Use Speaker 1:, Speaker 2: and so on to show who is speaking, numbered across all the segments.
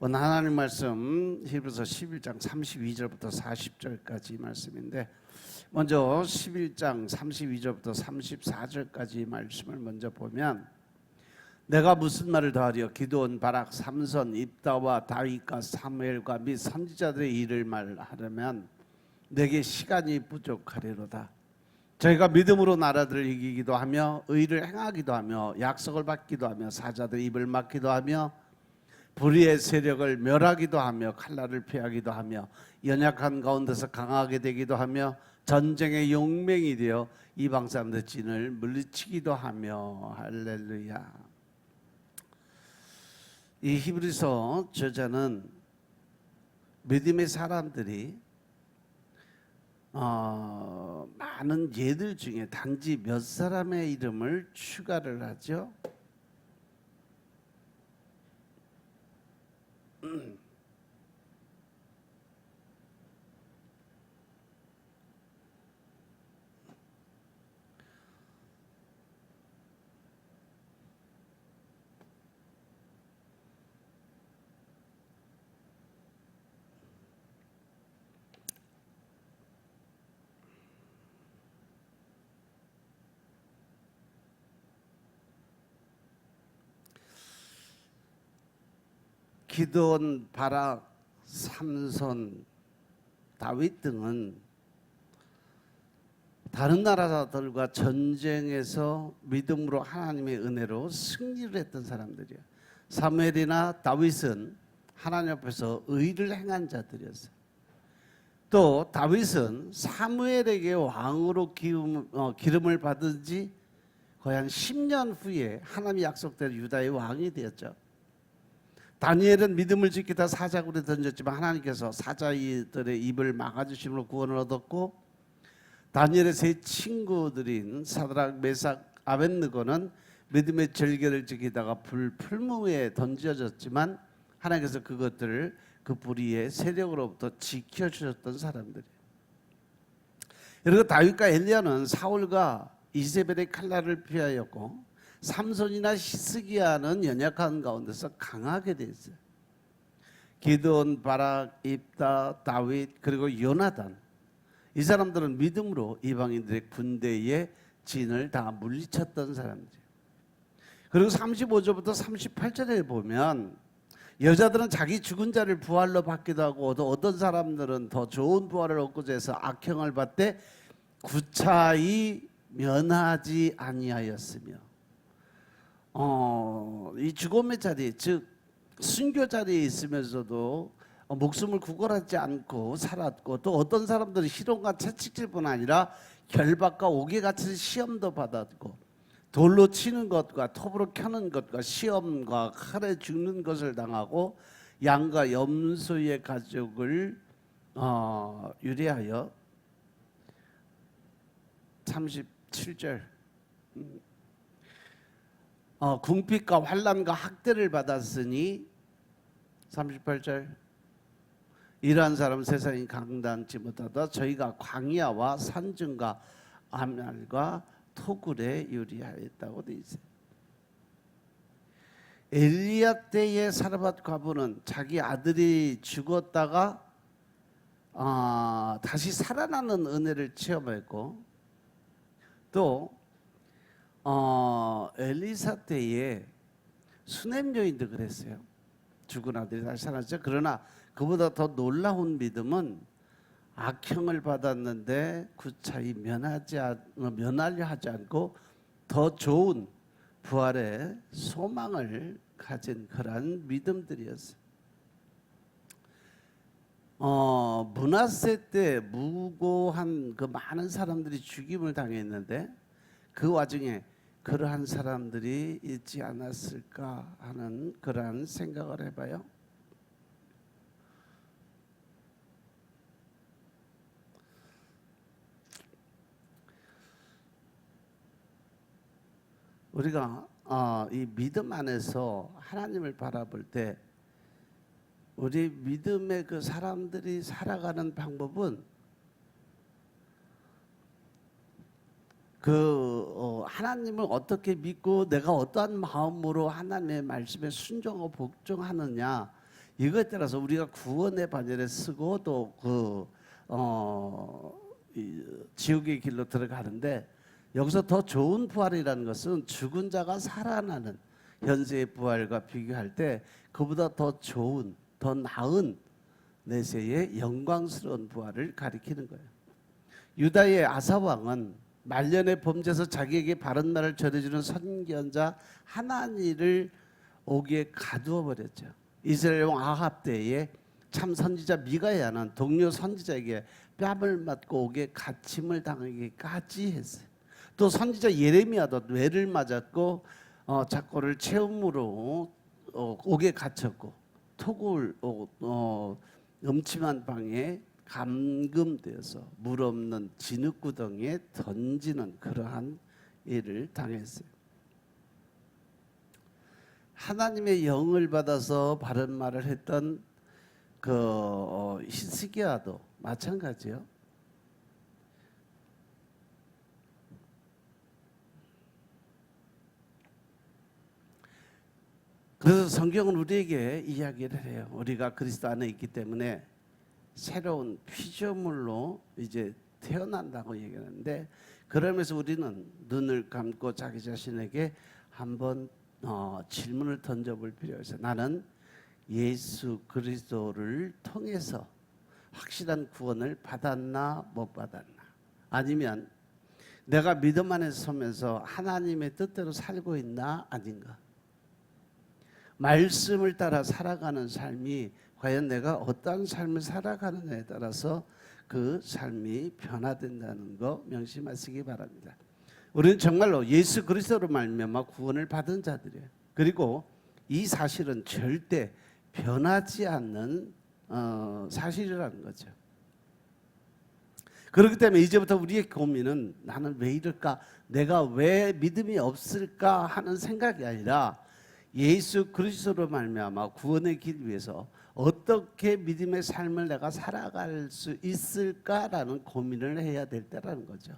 Speaker 1: 오늘 하나님 말씀 히브리서 11장 32절부터 40절까지 말씀인데, 먼저 11장 32절부터 34절까지 말씀을 먼저 보면, 내가 무슨 말을 더하리요? 기드온, 바락, 삼손, 입다와 다윗과 사무엘과 및 선지자들의 일을 말하려면 내게 시간이 부족하리로다. 저희가 믿음으로 나라들을 이기기도 하며 의를 행하기도 하며 약속을 받기도 하며 사자들의 입을 막기도 하며 불의의 세력을 멸하기도 하며 칼날을 피하기도 하며 연약한 가운데서 강하게 되기도 하며 전쟁의 용맹이 되어 이방 사람들의 진을 물리치기도 하며. 할렐루야. 이 히브리서 저자는 믿음의 사람들이 많은 예들 중에 단지 몇 사람의 이름을 추가를 하죠. 기드온, 바락, 삼손, 다윗 등은 다른 나라들과 전쟁에서 믿음으로 하나님의 은혜로 승리를 했던 사람들이에요. 사무엘이나 다윗은 하나님 앞에서 의를 행한 자들이었어요. 또 다윗은 사무엘에게 왕으로 기름을 받은 지 거의 한 10년 후에 하나님의 약속대로 유다의 왕이 되었죠. 다니엘은 믿음을 지키다 사자굴에 던졌지만 하나님께서 사자들의 입을 막아주심으로 구원을 얻었고, 다니엘의 세 친구들인 사드락, 메삭, 아벳느고는 믿음의 절개를 지키다가 풀무에 던져졌지만 하나님께서 그것들을 그 불의의 세력으로부터 지켜주셨던 사람들이에요. 그리고 다윗과 엘리야는 사울과 이세벨의 칼날을 피하였고, 삼손이나 히스기야는 연약한 가운데서 강하게 됐어요. 기드온, 바락, 입다, 다윗, 그리고 요나단, 이 사람들은 믿음으로 이방인들의 군대의 진을 다 물리쳤던 사람들이에요. 그리고 35절부터 38절에 보면 여자들은 자기 죽은 자를 부활로 받기도 하고, 또 어떤 사람들은 더 좋은 부활을 얻고자 해서 악행을 받되 구차히 면하지 아니하였으며, 이 죽음의 자리, 즉 순교 자리에 있으면서도 목숨을 구걸하지 않고 살았고, 또 어떤 사람들은 희롱과 채찍질뿐 아니라 결박과 옥에 갇힌 시험도 받았고, 돌로 치는 것과 톱으로 켜는 것과 시험과 칼에 죽는 것을 당하고, 양과 염소의 가족을 유리하여 37절 궁핍과 환난과 학대를 받았으니, 38절, 이러한 사람은 세상이 감당치 못하다 저희가 광야와 산중과 암날과 토굴에 유리하였다고 되어 있어요. 엘리야 때의 사르밧 과부는 자기 아들이 죽었다가 다시 살아나는 은혜를 체험했고, 또 엘리사 때에 수넴 여인도 그랬어요. 죽은 아들이 다시 살았죠. 그러나 그보다 더 놀라운 믿음은 악형을 받았는데 구차히 면하려 하지 않고 더 좋은 부활의 소망을 가진 그러한 믿음들이었어요. 므낫세 때 무고한 그 많은 사람들이 죽임을 당했는데 그 와중에 그러한 사람들이 있지 않았을까 하는 그러한 생각을 해봐요. 우리가 이 믿음 안에서 하나님을 바라볼 때 우리 믿음의 그 사람들이 살아가는 방법은 하나님을 어떻게 믿고 내가 어떠한 마음으로 하나님의 말씀에 순종하고 복종하느냐, 이것에 따라서 우리가 구원의 반열에 쓰고 또 지옥의 길로 들어가는데, 여기서 더 좋은 부활이라는 것은 죽은 자가 살아나는 현세의 부활과 비교할 때 그보다 더 좋은, 더 나은 내세의 영광스러운 부활을 가리키는 거예요. 유다의 아사 왕은 말년의 범죄에서 자기에게 바른 말을 전해주는 선견자 하나니를 오기에 가두어 버렸죠. 이스라엘 왕 아합 때에 참 선지자 미가야는 동료 선지자에게 뺨을 맞고 옥에 갇힘을 당하기까지 했어요. 또 선지자 예레미야도 뇌를 맞았고 작고를 채움으로 옥에 갇혔고, 토굴 음침한 방에 감금되어서 물 없는 진흙구덩이에 던지는 그러한 일을 당했어요. 하나님의 영을 받아서 바른 말을 했던 히스기야도 마찬가지요. 그래서 성경은 우리에게 이야기를 해요. 우리가 그리스도 안에 있기 때문에 새로운 피조물로 이제 태어난다고 얘기하는데, 그러면서 우리는 눈을 감고 자기 자신에게 한번 질문을 던져볼 필요가 있어요. 나는 예수 그리스도를 통해서 확실한 구원을 받았나 못 받았나, 아니면 내가 믿음 안에 서면서 하나님의 뜻대로 살고 있나 아닌가. 말씀을 따라 살아가는 삶이 과연 내가 어떤 삶을 살아가느냐에 따라서 그 삶이 변화된다는 거 명심하시기 바랍니다. 우리는 정말로 예수 그리스도로 말미암아 구원을 받은 자들이에요. 그리고 이 사실은 절대 변하지 않는 사실이라는 거죠. 그렇기 때문에 이제부터 우리의 고민은 나는 왜 이럴까, 내가 왜 믿음이 없을까 하는 생각이 아니라 예수 그리스도로 말미암아 구원의 길 위해서 어떻게 믿음의 삶을 내가 살아갈 수 있을까라는 고민을 해야 될 때라는 거죠.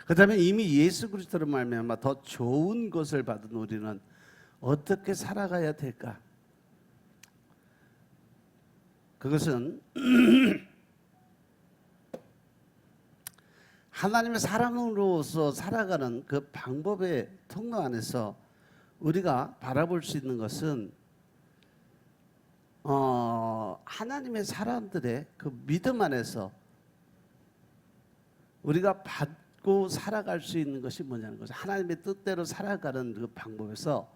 Speaker 1: 그다음에 이미 예수 그리스도로 말미암아 더 좋은 것을 받은 우리는 어떻게 살아가야 될까? 그것은 하나님의 사람으로서 살아가는 그 방법의 통로 안에서 우리가 바라볼 수 있는 것은 하나님의 사람들의 그 믿음 안에서 우리가 받고 살아갈 수 있는 것이 뭐냐는 거죠. 하나님의 뜻대로 살아가는 그 방법에서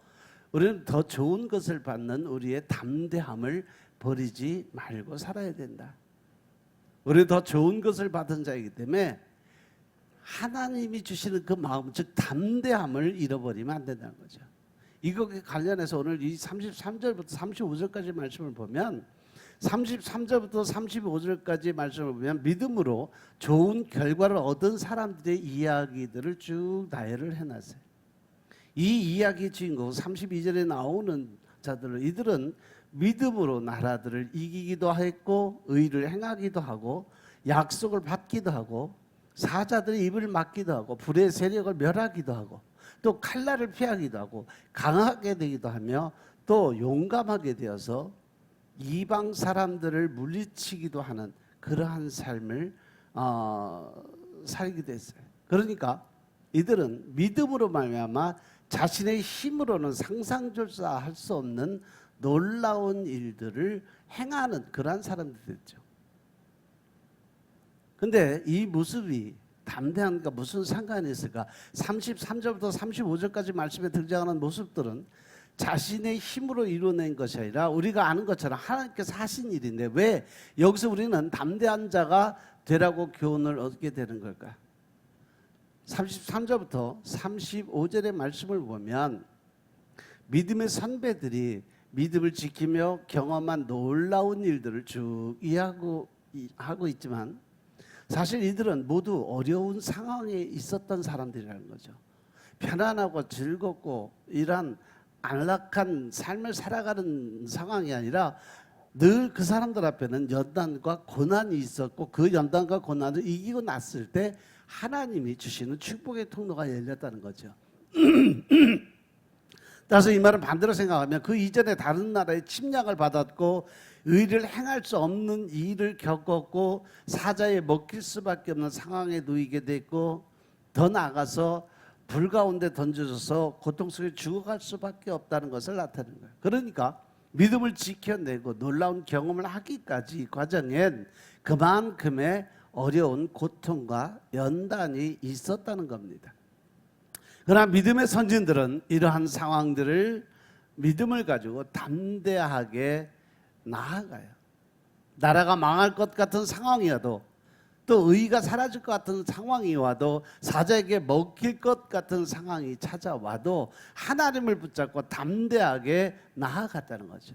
Speaker 1: 우리는 더 좋은 것을 받는 우리의 담대함을 버리지 말고 살아야 된다. 우리는 더 좋은 것을 받은 자이기 때문에 하나님이 주시는 그 마음, 즉 담대함을 잃어버리면 안 된다는 거죠. 이것에 관련해서 오늘 이 33절부터 35절까지 말씀을 보면, 33절부터 35절까지 말씀을 보면 믿음으로 좋은 결과를 얻은 사람들의 이야기들을 쭉 나열을 해놨어요. 이 이야기의 주인공 32절에 나오는 자들은, 이들은 믿음으로 나라들을 이기기도 했고 의를 행하기도 하고 약속을 받기도 하고 사자들의 입을 막기도 하고 불의 세력을 멸하기도 하고 또 칼날을 피하기도 하고 강하게 되기도 하며 또 용감하게 되어서 이방 사람들을 물리치기도 하는 그러한 삶을 살기도 했어요. 그러니까 이들은 믿음으로 말미암아 자신의 힘으로는 상상조차 할 수 없는 놀라운 일들을 행하는 그러한 사람들이었죠. 근데 이 모습이 담대함과 무슨 상관이 있을까? 33절부터 35절까지 말씀에 등장하는 모습들은 자신의 힘으로 이루어낸 것이 아니라 우리가 아는 것처럼 하나님께서 하신 일인데, 왜 여기서 우리는 담대한 자가 되라고 교훈을 얻게 되는 걸까? 33절부터 35절의 말씀을 보면 믿음의 선배들이 믿음을 지키며 경험한 놀라운 일들을 쭉 이야기하고 있지만, 사실 이들은 모두 어려운 상황에 있었던 사람들이라는 거죠. 편안하고 즐겁고 이런 안락한 삶을 살아가는 상황이 아니라 늘 그 사람들 앞에는 연단과 고난이 있었고, 그 연단과 고난을 이기고 났을 때 하나님이 주시는 축복의 통로가 열렸다는 거죠. 따라서 이 말은 반대로 생각하면 그 이전에 다른 나라의 침략을 받았고 의를 행할 수 없는 일을 겪었고 사자에 먹힐 수밖에 없는 상황에 놓이게 됐고 더 나아가서 불 가운데 던져져서 고통 속에 죽어갈 수밖에 없다는 것을 나타내는 거예요. 그러니까 믿음을 지켜내고 놀라운 경험을 하기까지 과정엔 그만큼의 어려운 고통과 연단이 있었다는 겁니다. 그러나 믿음의 선진들은 이러한 상황들을 믿음을 가지고 담대하게 나아가요. 나라가 망할 것 같은 상황이어도 또 의가 사라질 것 같은 상황이 와도 사자에게 먹힐 것 같은 상황이 찾아와도 하나님을 붙잡고 담대하게 나아갔다는 거죠.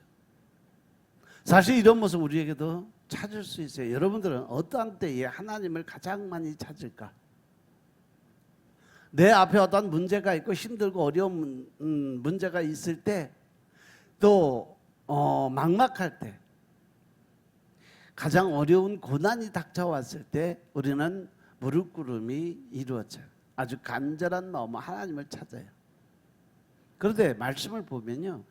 Speaker 1: 사실 이런 모습 우리에게도 찾을 수 있어요. 여러분들은 어떠한 때에 하나님을 가장 많이 찾을까? 내 앞에 어떤 문제가 있고 힘들고 어려운 문제가 있을 때 또 막막할 때 가장 어려운 고난이 닥쳐왔을 때 우리는 무릎 꿇음이 이루어져요. 아주 간절한 마음으로 하나님을 찾아요. 그런데 말씀을 보면요,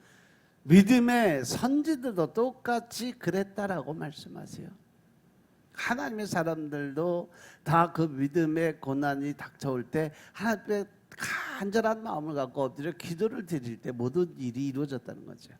Speaker 1: 믿음의 선지들도 똑같이 그랬다라고 말씀하세요. 하나님의 사람들도 다 그 믿음의 고난이 닥쳐올 때 하나님께 간절한 마음을 갖고 엎드려 기도를 드릴 때 모든 일이 이루어졌다는 거죠.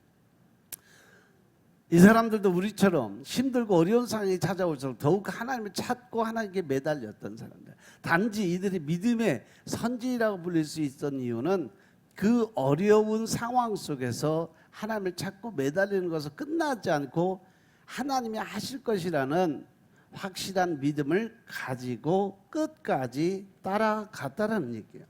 Speaker 1: 이 사람들도 우리처럼 힘들고 어려운 상황이 찾아올수록 더욱 하나님을 찾고 하나님께 매달렸던 사람들. 단지 이들이 믿음의 선지라고 불릴 수 있었던 이유는 그 어려운 상황 속에서 하나님을 찾고 매달리는 것은 끝나지 않고 하나님이 하실 것이라는 확실한 믿음을 가지고 끝까지 따라갔다라는 얘기예요.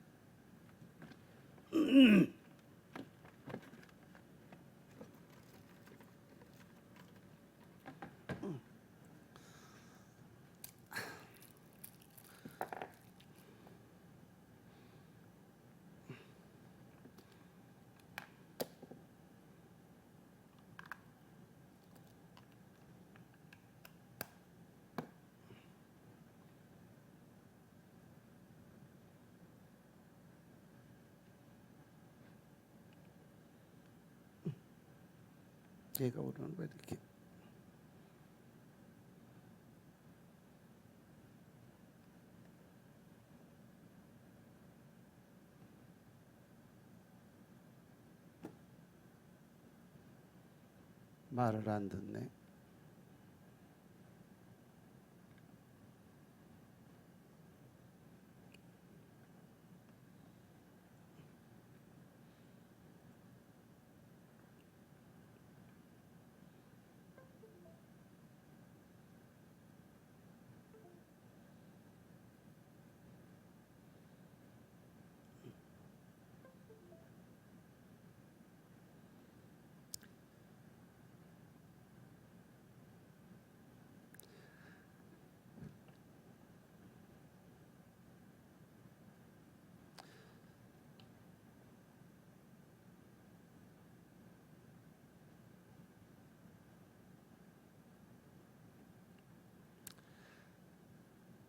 Speaker 1: 얘가 오르는 거 이렇게. 말을 안 듣네.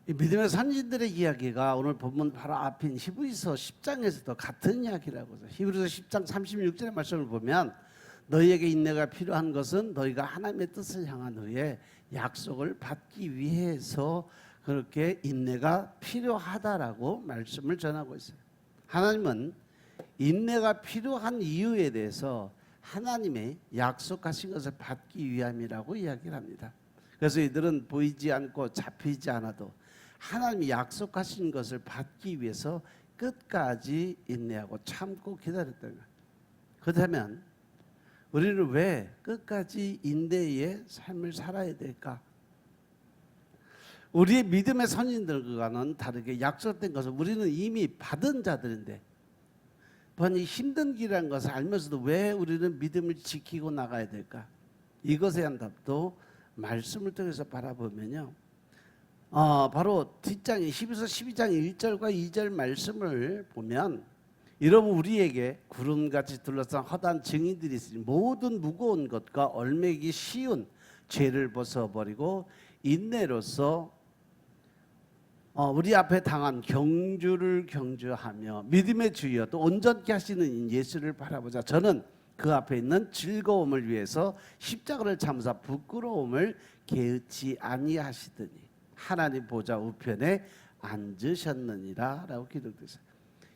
Speaker 1: 이 믿음의 선진들의 이야기가 오늘 본문 바로 앞인 히브리서 10장에서도 같은 이야기라고 해서 히브리서 10장 36절의 말씀을 보면 너희에게 인내가 필요한 것은 너희가 하나님의 뜻을 향한 너희의 약속을 받기 위해서 그렇게 인내가 필요하다라고 말씀을 전하고 있어요. 하나님은 인내가 필요한 이유에 대해서 하나님의 약속하신 것을 받기 위함이라고 이야기를 합니다. 그래서 이들은 보이지 않고 잡히지 않아도 하나님이 약속하신 것을 받기 위해서 끝까지 인내하고 참고 기다렸다는 거예요. 그렇다면 우리는 왜 끝까지 인내의 삶을 살아야 될까? 우리의 믿음의 선진들과는 다르게 약속된 것을 우리는 이미 받은 자들인데 이 힘든 길이라는 것을 알면서도 왜 우리는 믿음을 지키고 나가야 될까? 이것에 대한 답도 말씀을 통해서 바라보면요, 바로 뒷장에 히브리서 12장 1절과 2절 말씀을 보면 이러면 우리에게 구름같이 둘러싼 허다한 증인들이 있으니 모든 무거운 것과 얼매기 쉬운 죄를 벗어버리고 인내로서 우리 앞에 당한 경주를 경주하며 믿음의 주여 또 온전케 하시는 예수를 바라보자. 저는 그 앞에 있는 즐거움을 위해서 십자가를 참으사 부끄러움을 개의치 아니하시더니 하나님 보좌 우편에 앉으셨느니라 라고 기록되어 있어요.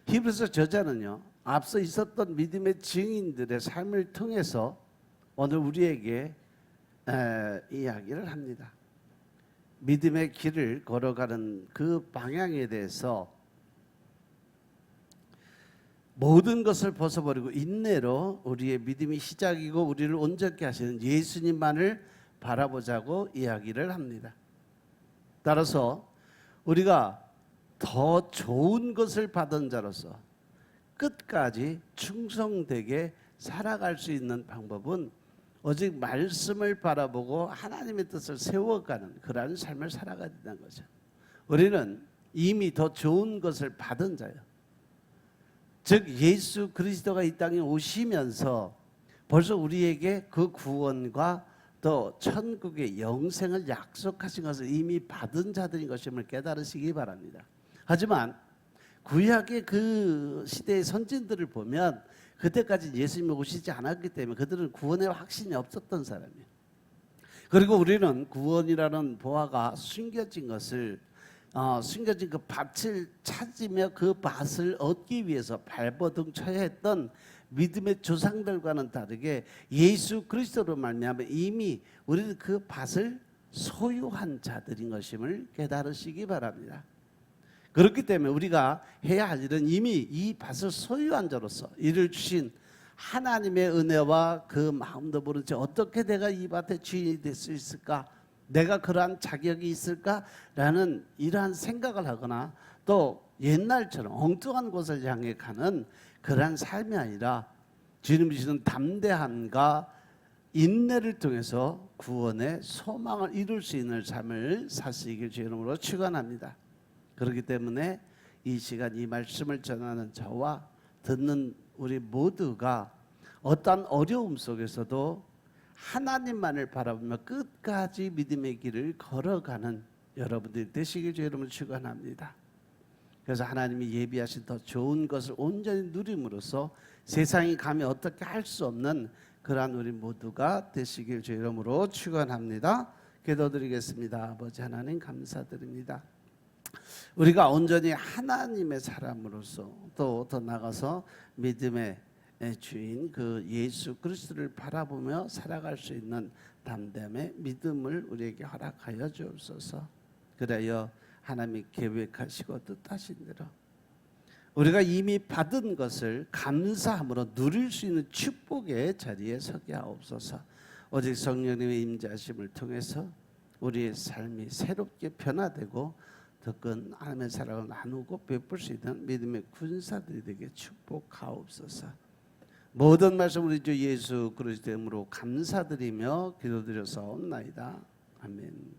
Speaker 1: 히브리서 저자는요, 앞서 있었던 믿음의 증인들의 삶을 통해서 오늘 우리에게 이야기를 합니다. 믿음의 길을 걸어가는 그 방향에 대해서 모든 것을 벗어버리고 인내로 우리의 믿음이 시작이고 우리를 온전케 하시는 예수님만을 바라보자고 이야기를 합니다. 따라서 우리가 더 좋은 것을 받은 자로서 끝까지 충성되게 살아갈 수 있는 방법은 오직 말씀을 바라보고 하나님의 뜻을 세워가는 그러한 삶을 살아가야 된다는 거죠. 우리는 이미 더 좋은 것을 받은 자예요. 즉 예수 그리스도가 이 땅에 오시면서 벌써 우리에게 그 구원과 또 천국의 영생을 약속하신 것을 이미 받은 자들인 것임을 깨달으시기 바랍니다. 하지만 구약의 그 시대의 선진들을 보면 그때까지 예수님이 오시지 않았기 때문에 그들은 구원의 확신이 없었던 사람이에요. 그리고 우리는 구원이라는 보화가 숨겨진 것을 숨겨진 그 밭을 찾으며 그 밭을 얻기 위해서 발버둥 쳐야 했던 믿음의 조상들과는 다르게 예수 그리스도로 말미암아 이미 우리는 그 밭을 소유한 자들인 것임을 깨달으시기 바랍니다. 그렇기 때문에 우리가 해야 할 일은 이미 이 밭을 소유한 자로서 이를 주신 하나님의 은혜와 그 마음도 모른 채 어떻게 내가 이 밭의 주인이 될 수 있을까? 내가 그러한 자격이 있을까라는 이러한 생각을 하거나 또 옛날처럼 엉뚱한 곳을 향해 가는 그러한 삶이 아니라 주님 주시는 담대함과 인내를 통해서 구원의 소망을 이룰 수 있는 삶을 사시길 주의 이름으로 축원합니다. 그렇기 때문에 이 시간 이 말씀을 전하는 저와 듣는 우리 모두가 어떠한 어려움 속에서도 하나님만을 바라보며 끝까지 믿음의 길을 걸어가는 여러분들이 되시길 주의 이름으로 축원합니다. 그래서 하나님이 예비하신 더 좋은 것을 온전히 누림으로써 세상이 감히 어떻게 할 수 없는 그러한 우리 모두가 되시길 주의 이름으로 축원합니다. 기도드리겠습니다. 아버지 하나님 감사드립니다. 우리가 온전히 하나님의 사람으로서 또 더 나가서 믿음의 주인 그 예수 그리스도를 바라보며 살아갈 수 있는 담대함의 믿음을 우리에게 허락하여 주옵소서. 그래야 하나님이 계획하시고 뜻하신 대로 우리가 이미 받은 것을 감사함으로 누릴 수 있는 축복의 자리에 서게 하옵소서. 오직 성령님의 임재하심을 통해서 우리의 삶이 새롭게 변화되고 더 큰 하나님의 사랑을 나누고 베풀 수 있는 믿음의 군사들이 되게 축복하옵소서. 모든 말씀 우리 주 예수 그리스도의 이름으로 감사드리며 기도드려서 옵나이다. 아멘.